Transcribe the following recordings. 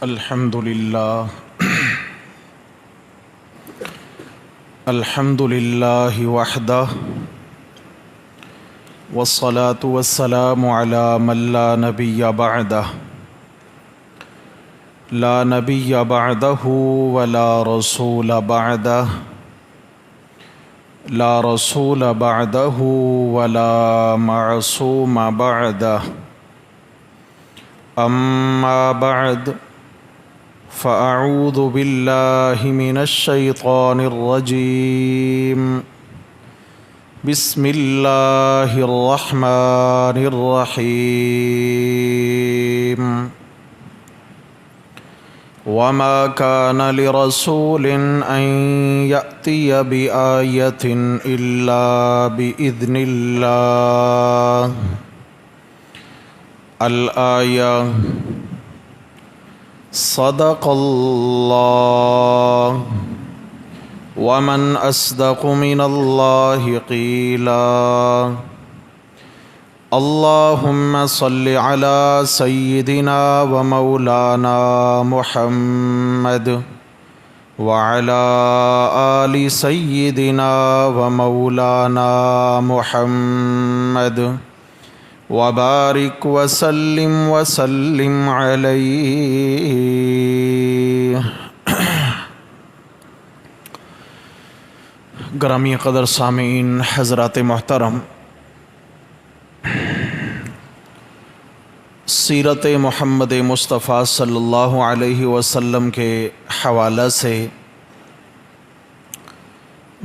الحمد لله وحده والصلاة والسلام على من لا نبي بعده لا نبي بعده ولا رسول بعده لا رسول بعده ولا معصوم بعده أما بعد فأعوذ بالله من الشيطان الرجيم بسم الله الرحمن الرحيم وما كان لرسول أن يأتي بآية إلا بإذن الله الآية صدق الله ومن أصدق من الله قيلا اللهم صل على سيدنا ومولانا محمد وعلى آل سيدنا ومولانا محمد وبارك وسلم علیہ۔ گرامی قدر سامعین، حضرات محترم، سیرت محمد مصطفیٰ صلی اللہ علیہ وسلم کے حوالہ سے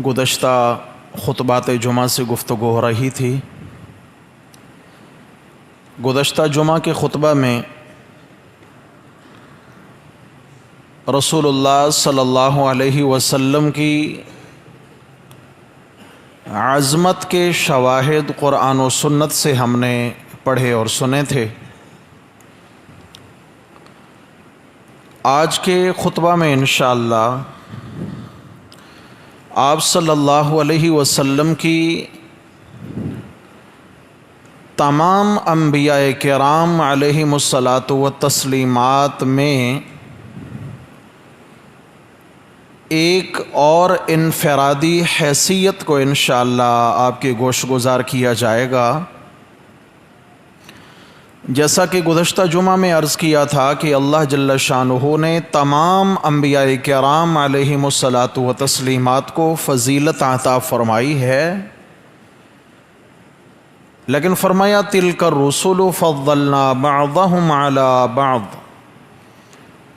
گزشتہ خطبات جمعہ سے گفتگو ہو رہی تھی۔ گزشتہ جمعہ کے خطبہ میں رسول اللہ صلی اللہ علیہ وسلم کی عظمت کے شواہد قرآن و سنت سے ہم نے پڑھے اور سنے تھے۔ آج کے خطبہ میں انشاءاللہ آپ صلی اللہ علیہ وسلم کی تمام انبیاء کرام علیہم الصلاۃ والتسلیمات میں ایک اور انفرادی حیثیت کو انشاءاللہ آپ کے گوش گزار کیا جائے گا۔ جیسا کہ گزشتہ جمعہ میں عرض کیا تھا کہ اللہ جل شانہ نے تمام انبیاء کرام علیہم الصلاۃ والتسلیمات کو فضیلت عطا فرمائی ہے، لیکن فرمایا تلک الرسل فضلنا بعضهم علی بعض،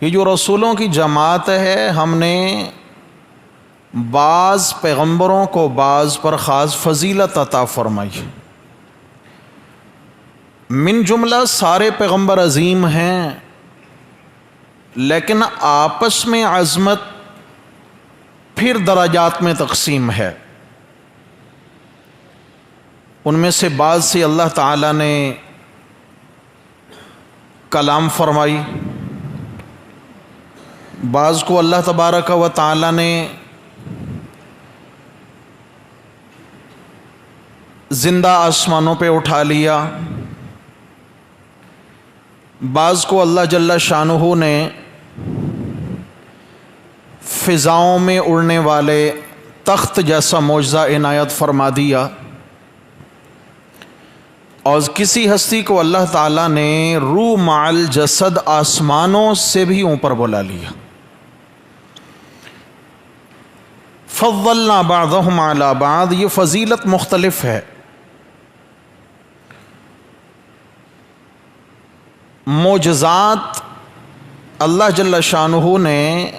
یہ جو رسولوں کی جماعت ہے ہم نے بعض پیغمبروں کو بعض پر خاص فضیلت عطا فرمائی۔ من جملہ سارے پیغمبر عظیم ہیں، لیکن آپس میں عظمت پھر درجات میں تقسیم ہے۔ ان میں سے بعض سے اللہ تعالیٰ نے کلام فرمائی، بعض کو اللہ تبارک و تعالیٰ نے زندہ آسمانوں پہ اٹھا لیا، بعض کو اللہ جل شانہ نے فضاؤں میں اڑنے والے تخت جیسا معجزہ عنایت فرما دیا، اور کسی ہستی کو اللہ تعالیٰ نے روح مع الجسد آسمانوں سے بھی اوپر بلا لیا۔ فضلنا بعضهم علی بعض، یہ فضیلت مختلف ہے۔ معجزات اللہ جل شانہ نے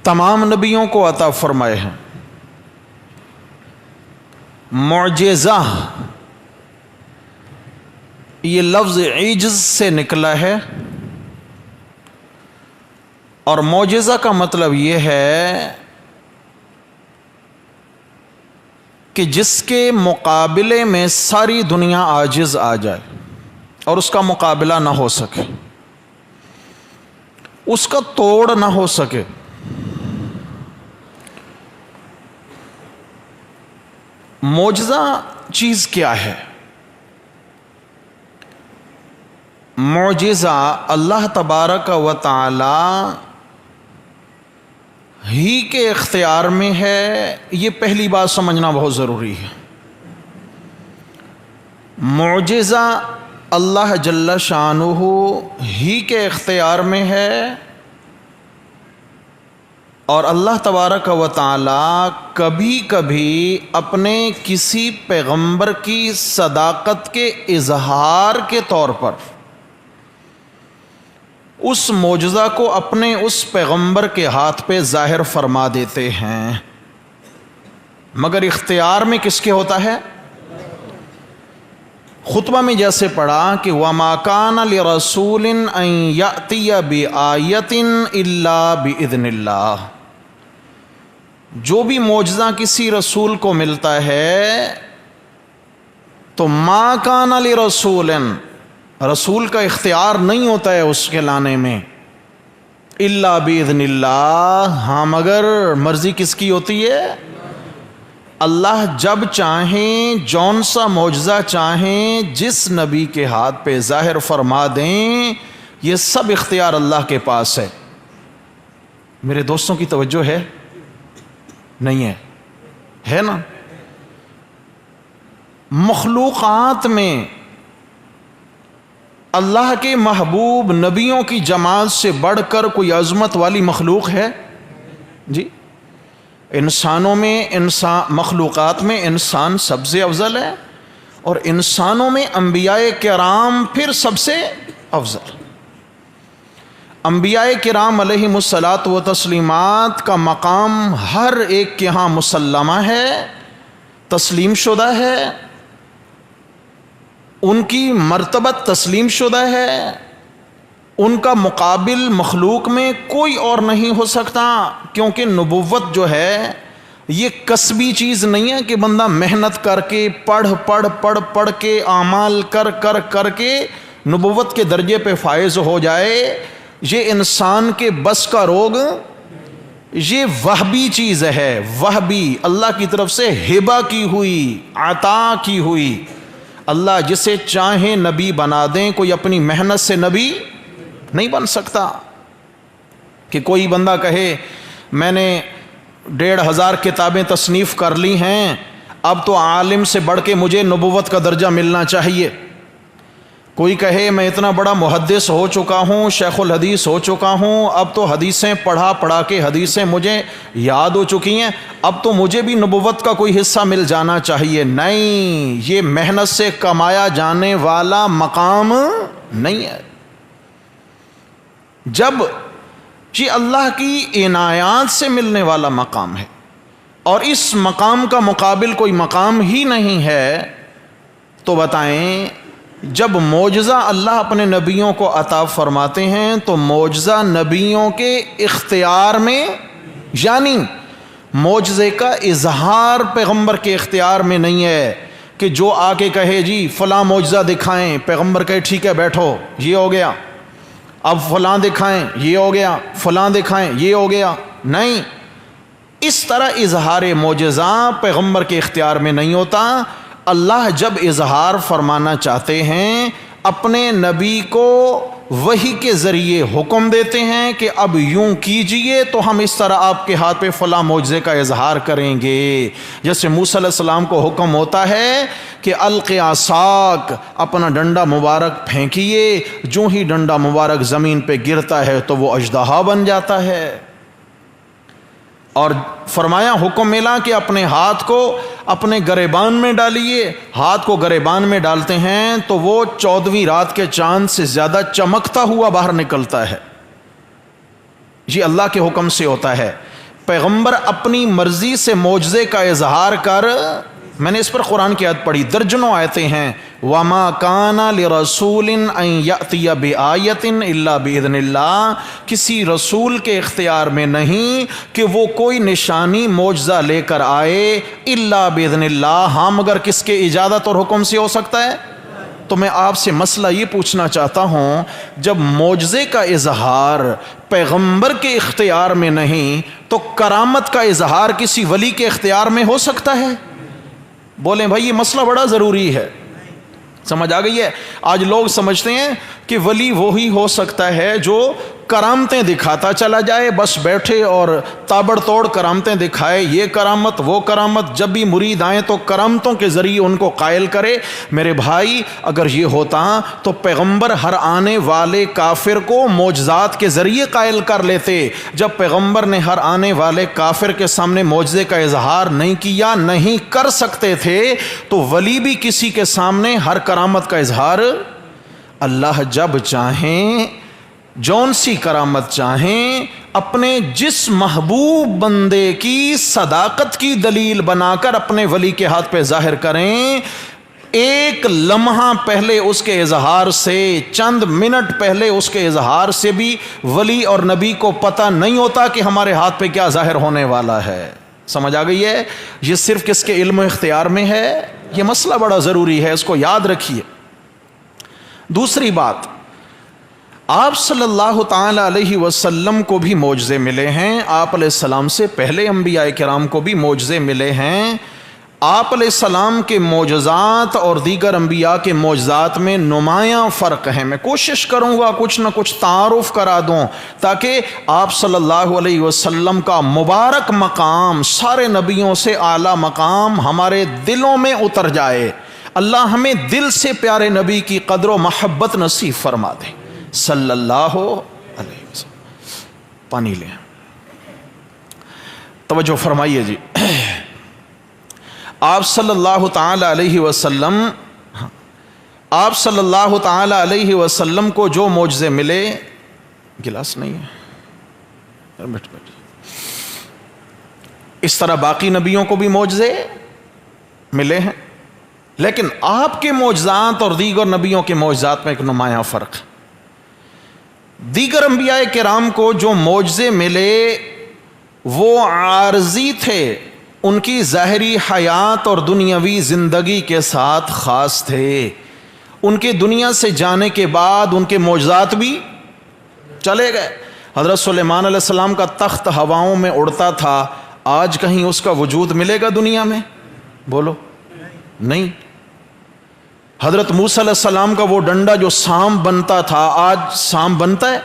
تمام نبیوں کو عطا فرمائے ہیں۔ معجزہ یہ لفظ عجز سے نکلا ہے، اور معجزہ کا مطلب یہ ہے کہ جس کے مقابلے میں ساری دنیا عاجز آ جائے اور اس کا مقابلہ نہ ہو سکے، اس کا توڑ نہ ہو سکے۔ معجزہ چیز کیا ہے؟ معجزہ اللہ تبارک و تعالی ہی کے اختیار میں ہے، یہ پہلی بات سمجھنا بہت ضروری ہے۔ معجزہ اللہ جل شانہ ہی کے اختیار میں ہے، اور اللہ تبارک و تعالی کبھی کبھی اپنے کسی پیغمبر کی صداقت کے اظہار کے طور پر اس معجزہ کو اپنے اس پیغمبر کے ہاتھ پہ ظاہر فرما دیتے ہیں، مگر اختیار میں کس کے ہوتا ہے؟ خطبہ میں جیسے پڑھا کہ وَمَا كَانَ لِرَسُولٍ أَن يَأْتِيَ بِآيَةٍ إِلَّا بِإِذْنِ اللَّهِ، جو بھی معجزہ کسی رسول کو ملتا ہے تو مَا كَانَ لِرَسُولٍ، رسول کا اختیار نہیں ہوتا ہے اس کے لانے میں، الا باذن اللہ، ہاں مگر مرضی کس کی ہوتی ہے؟ اللہ جب چاہیں جون سا معجزہ چاہیں جس نبی کے ہاتھ پہ ظاہر فرما دیں، یہ سب اختیار اللہ کے پاس ہے۔ میرے دوستوں کی توجہ ہے؟ نہیں ہے نا؟ مخلوقات میں اللہ کے محبوب نبیوں کی جماعت سے بڑھ کر کوئی عظمت والی مخلوق ہے؟ جی، انسانوں میں مخلوقات میں انسان سب سے افضل ہے، اور انسانوں میں انبیاء کرام پھر سب سے افضل۔ انبیاء کرام علیہم الصلاۃ و تسلیمات کا مقام ہر ایک کے ہاں مسلمہ ہے، تسلیم شدہ ہے، ان کی مرتبت تسلیم شدہ ہے، ان کا مقابل مخلوق میں کوئی اور نہیں ہو سکتا، کیونکہ نبوت جو ہے یہ کسبی چیز نہیں ہے کہ بندہ محنت کر کے پڑھ کے اعمال کر کے نبوت کے درجے پہ فائز ہو جائے۔ یہ انسان کے بس کا روگ، یہ وہبی چیز ہے، وہبی، اللہ کی طرف سے ہبہ کی ہوئی، عطا کی ہوئی۔ اللہ جسے چاہے نبی بنا دیں، کوئی اپنی محنت سے نبی نہیں بن سکتا۔ کہ کوئی بندہ کہے میں نے 1500 کتابیں تصنیف کر لی ہیں، اب تو عالم سے بڑھ کے مجھے نبوت کا درجہ ملنا چاہیے۔ کوئی کہے میں اتنا بڑا محدث ہو چکا ہوں، شیخ الحدیث ہو چکا ہوں، اب تو حدیثیں پڑھا کے حدیثیں مجھے یاد ہو چکی ہیں، اب تو مجھے بھی نبوت کا کوئی حصہ مل جانا چاہیے۔ نہیں، یہ محنت سے کمایا جانے والا مقام نہیں ہے۔ جب یہ اللہ کی عنایات سے ملنے والا مقام ہے، اور اس مقام کا مقابل کوئی مقام ہی نہیں ہے، تو بتائیں جب معجزہ اللہ اپنے نبیوں کو عطا فرماتے ہیں تو معجزہ نبیوں کے اختیار میں، یعنی معجزے کا اظہار پیغمبر کے اختیار میں نہیں ہے کہ جو آ کے کہے جی فلاں معجزہ دکھائیں، پیغمبر کہے ٹھیک ہے بیٹھو، یہ ہو گیا، اب فلاں دکھائیں، یہ ہو گیا، فلاں دکھائیں، یہ ہو گیا۔ نہیں، اس طرح اظہار معجزہ پیغمبر کے اختیار میں نہیں ہوتا۔ اللہ جب اظہار فرمانا چاہتے ہیں اپنے نبی کو وحی کے ذریعے حکم دیتے ہیں کہ اب یوں کیجئے تو ہم اس طرح آپ کے ہاتھ پہ فلاں معجزے کا اظہار کریں گے۔ جیسے موسیٰ علیہ السلام کو حکم ہوتا ہے کہ الق عصاک، اپنا ڈنڈا مبارک پھینکیے، جو ہی ڈنڈا مبارک زمین پہ گرتا ہے تو وہ اژدہا بن جاتا ہے۔ اور فرمایا، حکم ملا کہ اپنے ہاتھ کو اپنے گریبان میں ڈالیے۔ ہاتھ کو گریبان میں ڈالتے ہیں تو وہ 14ویں رات کے چاند سے زیادہ چمکتا ہوا باہر نکلتا ہے۔ یہ اللہ کے حکم سے ہوتا ہے۔ پیغمبر اپنی مرضی سے معجزے کا اظہار کر، میں نے اس پر قرآن کی آیت پڑھی، درجنوں آیتیں ہیں، وَمَا كَانَ لِرَسُولٍ أَن يَأْتِيَ بِآيَةٍ إِلَّا بِإِذْنِ اللَّهِ، کسی رسول کے اختیار میں نہیں کہ وہ کوئی نشانی معجزہ لے کر آئے، إِلَّا بِإِذْنِ اللَّهِ، ہاں مگر کس کے اجازت اور حکم سے ہو سکتا ہے؟ تو میں آپ سے مسئلہ یہ پوچھنا چاہتا ہوں، جب معجزے کا اظہار پیغمبر کے اختیار میں نہیں تو کرامت کا اظہار کسی ولی کے اختیار میں ہو سکتا ہے؟ بولیں بھائی یہ مسئلہ بڑا ضروری ہے۔ سمجھ آ گئی ہے؟ آج لوگ سمجھتے ہیں کہ ولی وہی ہو سکتا ہے جو کرامتیں دکھاتا چلا جائے، بس بیٹھے اور تابڑ توڑ کرامتیں دکھائے، یہ کرامت وہ کرامت، جب بھی مرید آئیں تو کرامتوں کے ذریعے ان کو قائل کرے۔ میرے بھائی اگر یہ ہوتا تو پیغمبر ہر آنے والے کافر کو معجزات کے ذریعے قائل کر لیتے۔ جب پیغمبر نے ہر آنے والے کافر کے سامنے معجزے کا اظہار نہیں کیا، نہیں کر سکتے تھے، تو ولی بھی کسی کے سامنے ہر کرامت کا اظہار اللہ جب چاہیں، جون سی کرامت چاہیں، اپنے جس محبوب بندے کی صداقت کی دلیل بنا کر اپنے ولی کے ہاتھ پہ ظاہر کریں۔ ایک لمحہ پہلے اس کے اظہار سے، چند منٹ پہلے اس کے اظہار سے بھی ولی اور نبی کو پتہ نہیں ہوتا کہ ہمارے ہاتھ پہ کیا ظاہر ہونے والا ہے۔ سمجھ آ گئی ہے؟ یہ صرف کس کے علم و اختیار میں ہے؟ یہ مسئلہ بڑا ضروری ہے، اس کو یاد رکھیے۔ دوسری بات، آپ صلی اللہ تعالی علیہ وسلم کو بھی معجزے ملے ہیں، آپ علیہ السلام سے پہلے انبیاء کرام کو بھی معجزے ملے ہیں۔ آپ علیہ السلام کے معجزات اور دیگر انبیاء کے معجزات میں نمایاں فرق ہے۔ میں کوشش کروں گا کچھ نہ کچھ تعارف کرا دوں تاکہ آپ صلی اللہ علیہ وسلم کا مبارک مقام، سارے نبیوں سے اعلیٰ مقام ہمارے دلوں میں اتر جائے۔ اللہ ہمیں دل سے پیارے نبی کی قدر و محبت نصیب فرما دے صلی اللہ علیہ وسلم۔ پانی لیں، توجہ فرمائیے جی۔ آپ صلی اللہ تعالی علیہ وسلم، آپ صلی اللہ تعالی علیہ وسلم کو جو معجزے ملے، گلاس نہیں ہے، اس طرح باقی نبیوں کو بھی معجزے ملے ہیں، لیکن آپ کے معجزات اور دیگر نبیوں کے معجزات میں ایک نمایاں فرق ہے۔ دیگر انبیاء کرام کو جو معجزے ملے وہ عارضی تھے، ان کی ظاہری حیات اور دنیاوی زندگی کے ساتھ خاص تھے۔ ان کے دنیا سے جانے کے بعد ان کے معجزات بھی چلے گئے۔ حضرت سلیمان علیہ السلام کا تخت ہواؤں میں اڑتا تھا، آج کہیں اس کا وجود ملے گا دنیا میں؟ بولو نہیں۔ حضرت موسیٰ علیہ السلام کا وہ ڈنڈا جو سام بنتا تھا، آج سام بنتا ہے؟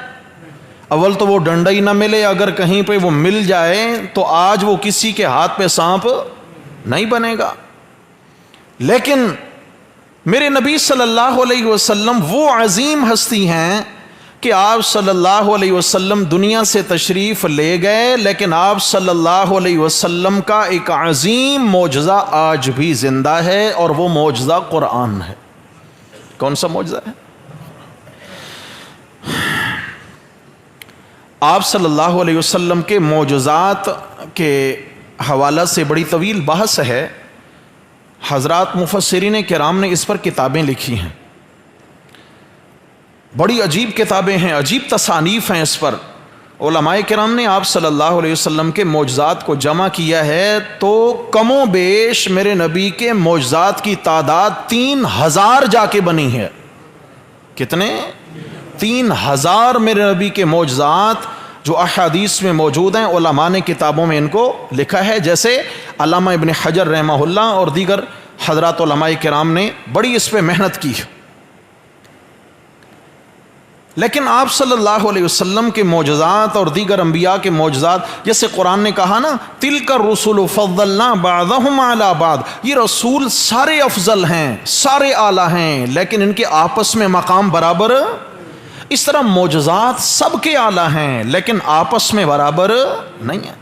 اول تو وہ ڈنڈا ہی نہ ملے، اگر کہیں پہ وہ مل جائے تو آج وہ کسی کے ہاتھ پہ سانپ نہیں بنے گا۔ لیکن میرے نبی صلی اللہ علیہ وسلم وہ عظیم ہستی ہیں کہ آپ صلی اللہ علیہ وسلم دنیا سے تشریف لے گئے، لیکن آپ صلی اللہ علیہ وسلم کا ایک عظیم معجزہ آج بھی زندہ ہے، اور وہ معجزہ قرآن ہے۔ کون سا معجزہ ہے؟ آپ صلی اللہ علیہ وسلم کے معجزات کے حوالہ سے بڑی طویل بحث ہے، حضرات مفسرین کرام نے اس پر کتابیں لکھی ہیں، بڑی عجیب کتابیں ہیں، عجیب تصانیف ہیں اس پر۔ علماء کرام نے آپ صلی اللہ علیہ وسلم کے معجزات کو جمع کیا ہے تو کم و بیش میرے نبی کے معجزات کی تعداد 3000 جا کے بنی ہے۔ کتنے؟ 3000 میرے نبی کے معجزات جو احادیث میں موجود ہیں، علماء نے کتابوں میں ان کو لکھا ہے، جیسے علامہ ابن حجر رحمہ اللہ اور دیگر حضرات علماء کرام نے بڑی اس پہ محنت کی۔ لیکن آپ صلی اللہ علیہ وسلم کے معجزات اور دیگر انبیاء کے معجزات، جیسے قرآن نے کہا نا، تِلْكَ الرُّسُلُ فَضَّلْنَا بَعْضَهُمْ عَلَى بَعْضٍ، یہ رسول سارے افضل ہیں، سارے اعلیٰ ہیں، لیکن ان کے آپس میں مقام برابر۔ اس طرح معجزات سب کے اعلیٰ ہیں لیکن آپس میں برابر نہیں ہیں۔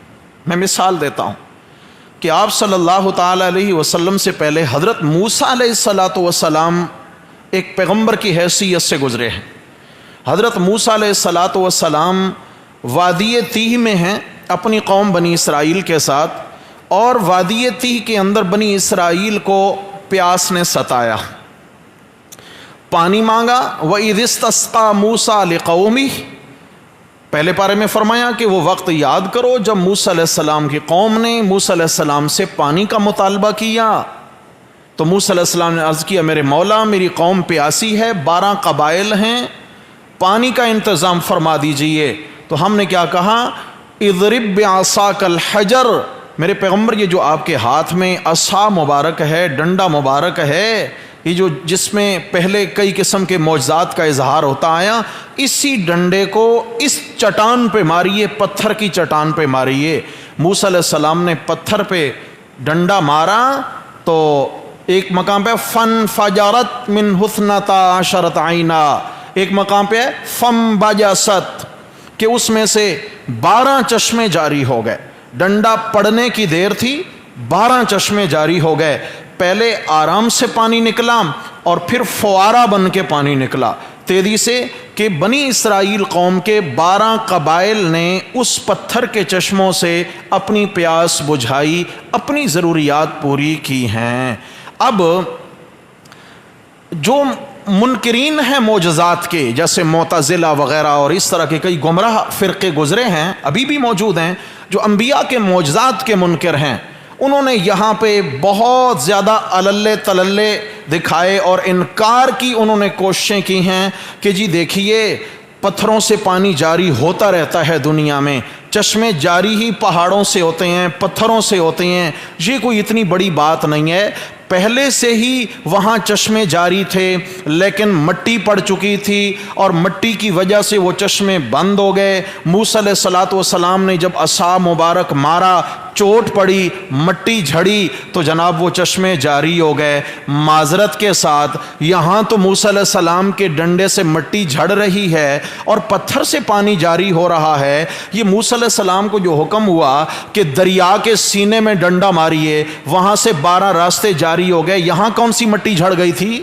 میں مثال دیتا ہوں کہ آپ صلی اللہ تعالی علیہ وسلم سے پہلے حضرت موسیٰ علیہ السلام ایک پیغمبر کی حیثیت سے گزرے ہیں۔ حضرت موسیٰ علیہ السلام وادی تیہ میں ہیں اپنی قوم بنی اسرائیل کے ساتھ، اور وادی تیہ کے اندر بنی اسرائیل کو پیاس نے ستایا، پانی مانگا۔ وَإِذِ اسْتَسْقَىٰ مُوسَىٰ لِقَوْمِهِ، پہلے پارے میں فرمایا کہ وہ وقت یاد کرو جب موسیٰ علیہ السلام کی قوم نے موسیٰ علیہ السلام سے پانی کا مطالبہ کیا، تو موسیٰ علیہ السلام نے عرض کیا، میرے مولا میری قوم پیاسی ہے، 12 قبائل ہیں، پانی کا انتظام فرما دیجئے۔ تو ہم نے کیا کہا؟ اضرب بعصاک الحجر، میرے پیغمبر یہ جو آپ کے ہاتھ میں عصا مبارک ہے، ڈنڈا مبارک ہے، یہ جو جس میں پہلے کئی قسم کے معجزات کا اظہار ہوتا آیا، اسی ڈنڈے کو اس چٹان پہ ماریے، پتھر کی چٹان پہ ماریے۔ موسیٰ علیہ السلام نے پتھر پہ ڈنڈا مارا تو ایک مقام پہ فن فجرت من حسنتا عشرت عینا، ایک مقام پہ فم بجست، کہ اس میں سے 12 چشمے جاری ہو گئے۔ ڈنڈا پڑنے کی دیر تھی، 12 چشمے جاری ہو گئے۔ پہلے آرام سے پانی نکلا اور پھر فوارہ بن کے پانی نکلا تیزی سے، کہ بنی اسرائیل قوم کے 12 قبائل نے اس پتھر کے چشموں سے اپنی پیاس بجھائی، اپنی ضروریات پوری کی ہیں۔ اب جو منکرین ہیں معجزات کے، جیسے معتزلہ وغیرہ اور اس طرح کے کئی گمراہ فرقے گزرے ہیں، ابھی بھی موجود ہیں، جو انبیاء کے معجزات کے منکر ہیں، انہوں نے یہاں پہ بہت زیادہ عللے تللے دکھائے اور انکار کی انہوں نے کوششیں کی ہیں کہ جی دیکھیے پتھروں سے پانی جاری ہوتا رہتا ہے دنیا میں، چشمے جاری ہی پہاڑوں سے ہوتے ہیں، پتھروں سے ہوتے ہیں، یہ کوئی اتنی بڑی بات نہیں ہے۔ پہلے سے ہی وہاں چشمے جاری تھے، لیکن مٹی پڑ چکی تھی اور مٹی کی وجہ سے وہ چشمے بند ہو گئے۔ موسیٰ علیہ السلام نے جب عصا مبارک مارا، چوٹ پڑی، مٹی جھڑی تو جناب وہ چشمے جاری ہو گئے۔ معذرت کے ساتھ یہاں تو موسیٰ علیہ السلام کے ڈنڈے سے مٹی جھڑ رہی ہے اور پتھر سے پانی جاری ہو رہا ہے۔ یہ موسیٰ علیہ السلام کو جو حکم ہوا کہ دریا کے سینے میں ڈنڈا ماریے، وہاں سے 12 راستے جاری ہو گئے، یہاں کون سی مٹی جھڑ گئی تھی؟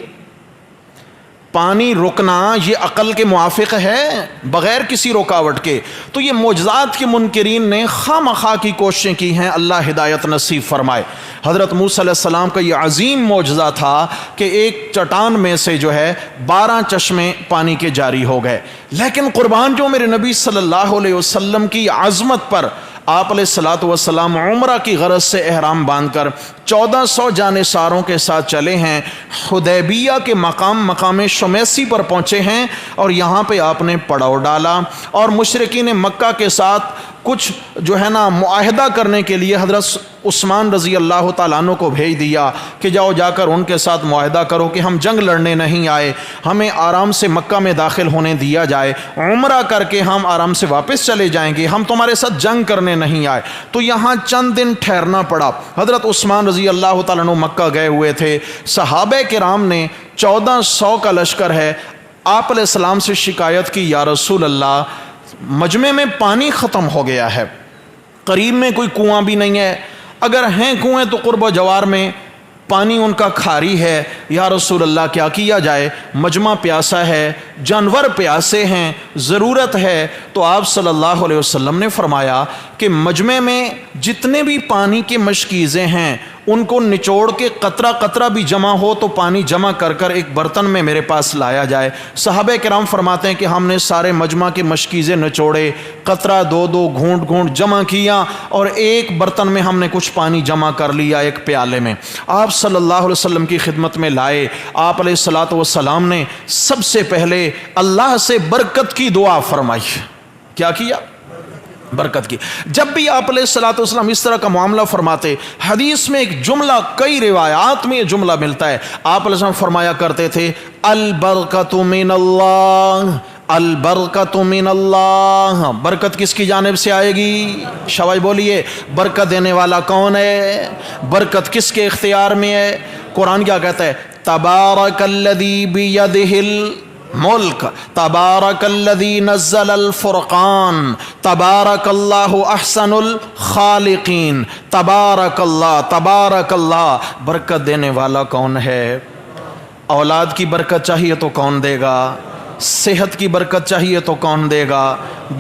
پانی رکنا یہ عقل کے موافق ہے بغیر کسی رکاوٹ کے۔ تو یہ معجزات کے منکرین نے خواہ کی کوششیں کی ہیں، اللہ ہدایت نصیب فرمائے۔ حضرت موسیٰ علیہ السلام کا یہ عظیم معجزہ تھا کہ ایک چٹان میں سے جو ہے 12 چشمے پانی کے جاری ہو گئے۔ لیکن قربان جو میرے نبی صلی اللہ علیہ وسلم کی عظمت پر، آپ علیہ الصلوۃ والسلام عمرہ کی غرض سے احرام باندھ کر 1400 جانثاروں کے ساتھ چلے ہیں، حدیبیہ کے مقام شمیسی پر پہنچے ہیں اور یہاں پہ آپ نے پڑاؤ ڈالا اور مشرکین مکہ کے ساتھ کچھ جو ہے نا معاہدہ کرنے کے لیے حضرت عثمان رضی اللہ تعالیٰ عنہ کو بھیج دیا کہ جاؤ جا کر ان کے ساتھ معاہدہ کرو کہ ہم جنگ لڑنے نہیں آئے، ہمیں آرام سے مکہ میں داخل ہونے دیا جائے، عمرہ کر کے ہم آرام سے واپس چلے جائیں گے، ہم تمہارے ساتھ جنگ کرنے نہیں آئے۔ تو یہاں چند دن ٹھہرنا پڑا۔ حضرت عثمان رضی اللہ تعالیٰ عنہ مکہ گئے ہوئے تھے، صحابہ کرام نے 1400 کا لشکر ہے، آپ علیہ السلام سے شکایت کی، یا رسول اللہ مجمع میں پانی ختم ہو گیا ہے، قریب میں کوئی کنواں بھی نہیں ہے، اگر ہیں کنویں تو قرب و جوار میں پانی ان کا کھاری ہے، یا رسول اللہ کیا کیا جائے؟ مجمع پیاسا ہے، جانور پیاسے ہیں، ضرورت ہے۔ تو آپ صلی اللہ علیہ وسلم نے فرمایا کہ مجمع میں جتنے بھی پانی کے مشکیزیں ہیں ان کو نچوڑ کے قطرہ قطرہ بھی جمع ہو تو پانی جمع کر کر ایک برتن میں میرے پاس لایا جائے۔ صحابہ کرام فرماتے ہیں کہ ہم نے سارے مجمع کے مشکیزیں نچوڑے، قطرہ 2 گھونٹ گھونٹ جمع کیا اور ایک برتن میں ہم نے کچھ پانی جمع کر لیا، ایک پیالے میں آپ صلی اللہ علیہ وسلم کی خدمت میں لائے۔ آپ علیہ الصلوۃ والسلام نے سب سے پہلے اللہ سے برکت کی دعا فرمائی۔ کیا کیا؟ برکت کی۔ جب بھی آپ علیہ الصلوۃ والسلام اس طرح کا معاملہ فرماتے، حدیث میں ایک جملہ، کئی روایات میں یہ جملہ ملتا ہے، آپ علیہ السلام فرمایا کرتے تھے البرکۃ من اللہ، البرکۃ من اللہ۔ برکت کس کی جانب سے آئے گی؟ شاباش بولیے، برکت دینے والا کون ہے؟ برکت کس کے اختیار میں ہے؟ قرآن کیا کہتا ہے؟ تبارک الذی بیدہ ملک، تبارک الذی نزل الفرقان، تبارک اللہ احسن الخالقین، تبارک اللہ، تبارک اللہ۔ برکت دینے والا کون ہے؟ اولاد کی برکت چاہیے تو کون دے گا؟ صحت کی برکت چاہیے تو کون دے گا؟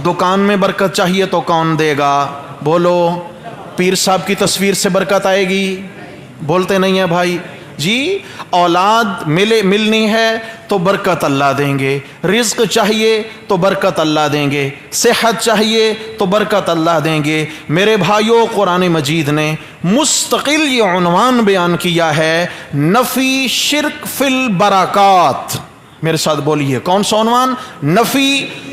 دکان میں برکت چاہیے تو کون دے گا؟ بولو، پیر صاحب کی تصویر سے برکت آئے گی؟ بولتے نہیں ہیں بھائی جی۔ اولاد ملنی ہے تو برکت اللہ دیں گے، رزق چاہیے تو برکت اللہ دیں گے، صحت چاہیے تو برکت اللہ دیں گے۔ میرے بھائیوں، قرآن مجید نے مستقل یہ عنوان بیان کیا ہے، نفی شرک فی البرکات۔ میرے ساتھ بولیے، کون سا عنوان؟ نفی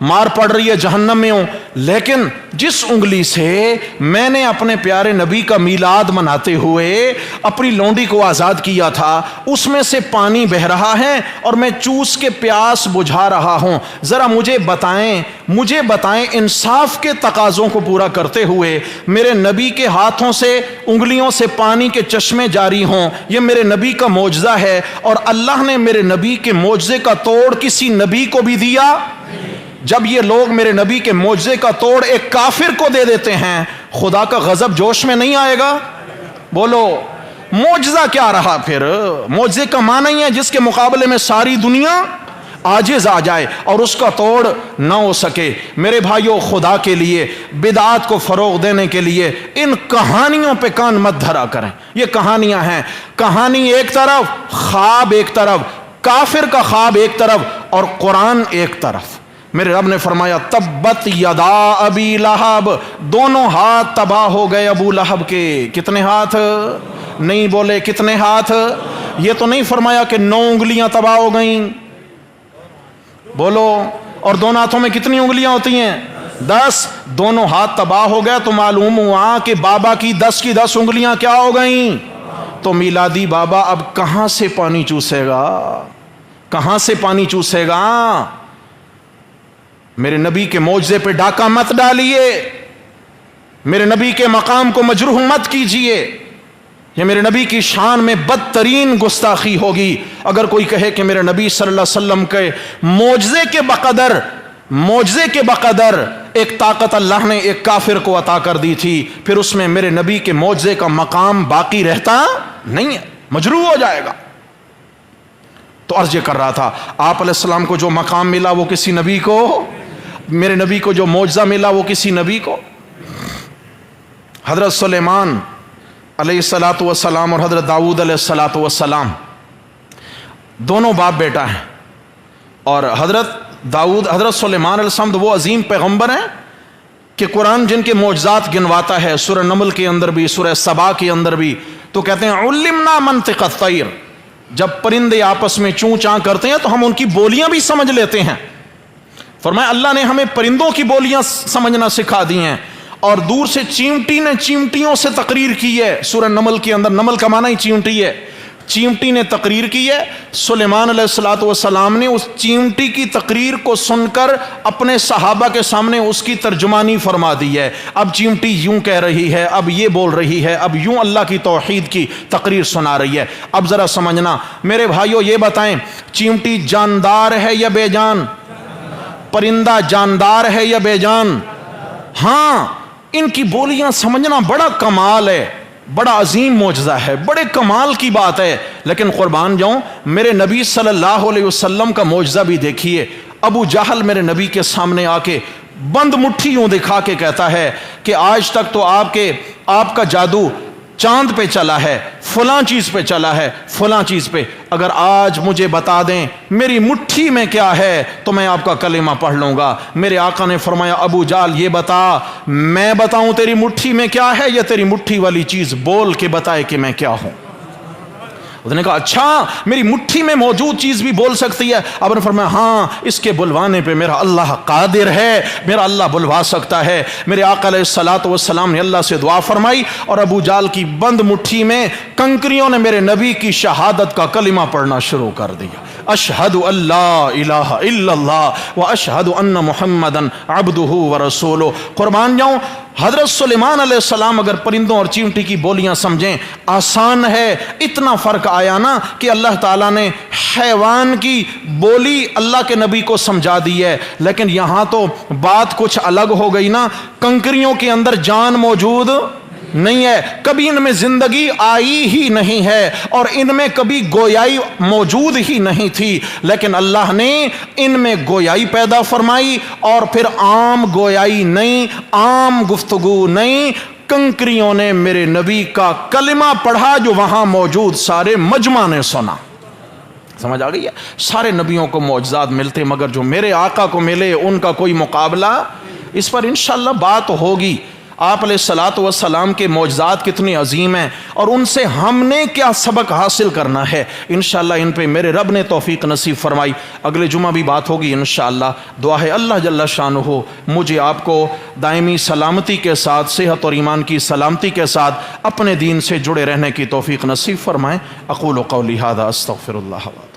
مار پڑ رہی ہے جہنم میں ہوں، لیکن جس انگلی سے میں نے اپنے پیارے نبی کا میلاد مناتے ہوئے اپنی لونڈی کو آزاد کیا تھا اس میں سے پانی بہ رہا ہے اور میں چوس کے پیاس بجھا رہا ہوں، ذرا مجھے بتائیں انصاف کے تقاضوں کو پورا کرتے ہوئے میرے نبی کے ہاتھوں سے انگلیوں سے پانی کے چشمے جاری ہوں، یہ میرے نبی کا معجزہ ہے، اور اللہ نے میرے نبی کے معجزے کا توڑ کسی نبی کو بھی دیا؟ جب یہ لوگ میرے نبی کے معجزے کا توڑ ایک کافر کو دے دیتے ہیں، خدا کا غضب جوش میں نہیں آئے گا؟ بولو، معجزہ کیا رہا پھر؟ معجزے کا معنی ہی ہے جس کے مقابلے میں ساری دنیا عاجز آ جائے اور اس کا توڑ نہ ہو سکے۔ میرے بھائیوں، خدا کے لیے بدعات کو فروغ دینے کے لیے ان کہانیوں پہ کان مت دھرا کریں۔ یہ کہانیاں ہیں، کہانی ایک طرف، خواب ایک طرف، کافر کا خواب ایک طرف اور قرآن ایک طرف۔ میرے رب نے فرمایا تبت یدا ابی لہب، دونوں ہاتھ تباہ ہو گئے ابو لہب کے۔ کتنے ہاتھ؟ نہیں بولے کتنے ہاتھ؟ یہ تو نہیں فرمایا کہ 9 انگلیاں تباہ ہو گئیں، بولو، اور دونوں ہاتھوں میں کتنی انگلیاں ہوتی ہیں؟ 10۔ دونوں ہاتھ تباہ ہو گئے تو معلوم ہوا کہ بابا کی 10 انگلیاں کیا ہو گئیں؟ تو میلادی بابا اب کہاں سے پانی چوسے گا؟ کہاں سے پانی چوسے گا؟ میرے نبی کے معجزے پہ ڈاکہ مت ڈالیے، میرے نبی کے مقام کو مجروح مت کیجیے، یہ میرے نبی کی شان میں بدترین گستاخی ہوگی اگر کوئی کہے کہ میرے نبی صلی اللہ علیہ وسلم کے معجزے کے بقدر ایک طاقت اللہ نے ایک کافر کو عطا کر دی تھی، پھر اس میں میرے نبی کے معجزے کا مقام باقی رہتا نہیں ہے، مجروح ہو جائے گا۔ تو عرض یہ کر رہا تھا، آپ علیہ السلام کو جو مقام ملا وہ کسی نبی کو، میرے نبی کو جو معجزہ ملا وہ کسی نبی کو۔ حضرت سلیمان علیہ الصلاۃ والسلام اور حضرت داؤد علیہ الصلاۃ والسلام دونوں باپ بیٹا ہیں، اور حضرت سلیمان علیہ السلام وہ عظیم پیغمبر ہیں کہ قرآن جن کے معجزات گنواتا ہے، سورہ نمل کے اندر بھی، سورہ سبا کے اندر بھی، تو کہتے ہیں علمنا منطق الطیر، جب پرندے آپس میں چوں چاں کرتے ہیں تو ہم ان کی بولیاں بھی سمجھ لیتے ہیں۔ فرمایا اللہ نے ہمیں پرندوں کی بولیاں سمجھنا سکھا دی ہیں، اور دور سے چیونٹی نے چیونٹیوں سے تقریر کی ہے، سورہ نمل کے اندر، نمل کا معنی ہی چیونٹی ہے، چیونٹی نے تقریر کی ہے۔ سلیمان علیہ الصلوۃ والسلام نے اس چیونٹی کی تقریر کو سن کر اپنے صحابہ کے سامنے اس کی ترجمانی فرما دی ہے، اب چیونٹی یوں کہہ رہی ہے، اب یہ بول رہی ہے، اب یوں اللہ کی توحید کی تقریر سنا رہی ہے۔ اب ذرا سمجھنا میرے بھائیوں، یہ بتائیں چیونٹی جاندار ہے یا بے جان؟ پرندہ جاندار ہے یا بے جان؟ ہاں، ان کی بولیاں سمجھنا بڑا کمال ہے، بڑا عظیم معجزہ ہے، بڑے کمال کی بات ہے، لیکن قربان جاؤں میرے نبی صلی اللہ علیہ وسلم کا معجزہ بھی دیکھیے۔ ابو جہل میرے نبی کے سامنے آ کے بند مٹھی یوں دکھا کے کہتا ہے کہ آج تک تو آپ کا جادو چاند پہ چلا ہے، فلاں چیز پہ چلا ہے، فلاں چیز پہ، اگر آج مجھے بتا دیں میری مٹھی میں کیا ہے تو میں آپ کا کلمہ پڑھ لوں گا۔ میرے آقا نے فرمایا ابو جہل یہ بتا، میں بتاؤں تیری مٹھی میں کیا ہے یا تیری مٹھی والی چیز بول کے بتائے کہ میں کیا ہوں؟ اس نے کہا اچھا میری مٹھی میں موجود چیز بھی بول سکتی ہے؟ اب نے فرمایا ہاں، اس کے بلوانے پہ میرا اللہ قادر ہے، میرا اللہ بلوا سکتا ہے۔ میرے آقا علیہ الصلوۃ والسلام نے اللہ سے دعا فرمائی اور ابو جہل کی بند مٹھی میں کنکریوں نے میرے نبی کی شہادت کا کلمہ پڑھنا شروع کر دیا، اشہد اللہ الہ الا اللہ و اشہد ان محمدن عبدہ ورسولہ۔ قربان جاؤں، حضرت سلیمان علیہ السلام اگر پرندوں اور چیونٹی کی بولیاں سمجھیں آسان ہے، اتنا فرق آیا نا کہ اللہ تعالیٰ نے حیوان کی بولی اللہ کے نبی کو سمجھا دی ہے، لیکن یہاں تو بات کچھ الگ ہو گئی نا، کنکریوں کے اندر جان موجود نہیں ہے، کبھی ان میں زندگی آئی ہی نہیں ہے اور ان میں کبھی گویائی موجود ہی نہیں تھی، لیکن اللہ نے ان میں گویائی پیدا فرمائی، اور پھر عام گویائی نہیں، عام گفتگو نہیں، کنکریوں نے میرے نبی کا کلمہ پڑھا جو وہاں موجود سارے مجمع نے سنا۔ سمجھ آ گئی ہے؟ سارے نبیوں کو معجزات ملتے مگر جو میرے آقا کو ملے ان کا کوئی مقابلہ، اس پر انشاءاللہ بات ہوگی۔ آپ علیہ الصلوۃ والسلام کے معجزات کتنے عظیم ہیں اور ان سے ہم نے کیا سبق حاصل کرنا ہے، انشاءاللہ ان پہ میرے رب نے توفیق نصیب فرمائی۔ اگلے جمعہ بھی بات ہوگی انشاءاللہ۔ دعا ہے اللہ جل شانہ مجھے آپ کو دائمی سلامتی کے ساتھ، صحت اور ایمان کی سلامتی کے ساتھ اپنے دین سے جڑے رہنے کی توفیق نصیب فرمائیں۔ اقول قولی ھذا استغفر اللہ۔